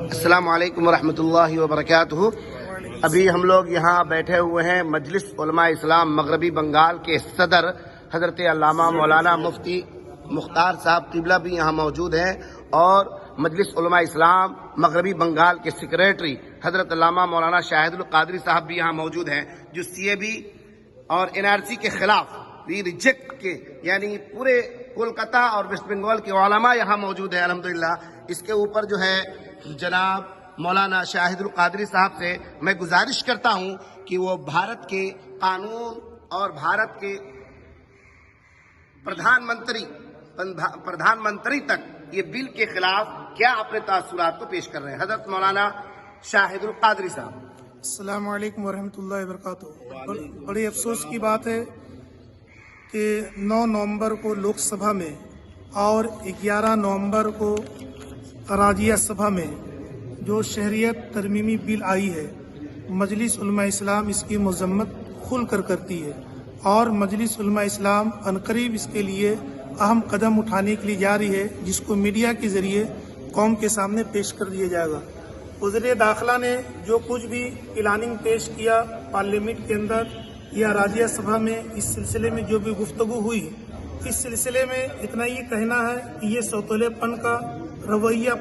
السلام علیکم ورحمۃ اللہ وبرکاتہ۔ ابھی ہم لوگ یہاں بیٹھے ہوئے ہیں مجلس علماء اسلام مغربی بنگال کے صدر حضرت علامہ مولانا مفتی مختار صاحب قبلہ بھی یہاں موجود ہیں، اور مجلس علماء اسلام مغربی بنگال کے سیکریٹری حضرت علامہ مولانا شاہد القادری صاحب بھی یہاں موجود ہیں، جو CAB اور NRC کے خلاف ریجیکٹ کے یعنی پورے کولکاتہ اور ویسٹ بنگال کے علماء یہاں موجود ہیں الحمدللہ۔ اس کے اوپر جو ہے جناب مولانا شاہد القادری صاحب سے میں گزارش کرتا ہوں کہ وہ بھارت کے قانون اور بھارت کے پردھان منتری تک یہ بل کے خلاف کیا اپنے تاثرات کو پیش کر رہے ہیں۔ حضرت مولانا شاہد القادری صاحب۔ السلام علیکم ورحمۃ اللہ وبرکاتہ۔ بڑی افسوس کی بات ہے کہ 9 نومبر کو لوک سبھا میں اور 11 نومبر کو راجیہ سبھا میں جو شہریت ترمیمی بل آئی ہے، مجلس علماء اسلام اس کی مذمت کھل کر کرتی ہے، اور مجلس علماء اسلام عنقریب اس کے لیے اہم قدم اٹھانے کے لیے جا رہی ہے، جس کو میڈیا کے ذریعے قوم کے سامنے پیش کر دیا جائے گا۔ وزیر داخلہ نے جو کچھ بھی پلاننگ پیش کیا پارلیمنٹ کے اندر یا راجیہ سبھا میں، اس سلسلے میں جو بھی گفتگو ہوئی، اس سلسلے میں اتنا یہ کہنا ہے کہ یہ سوتیلے پن کا رویہ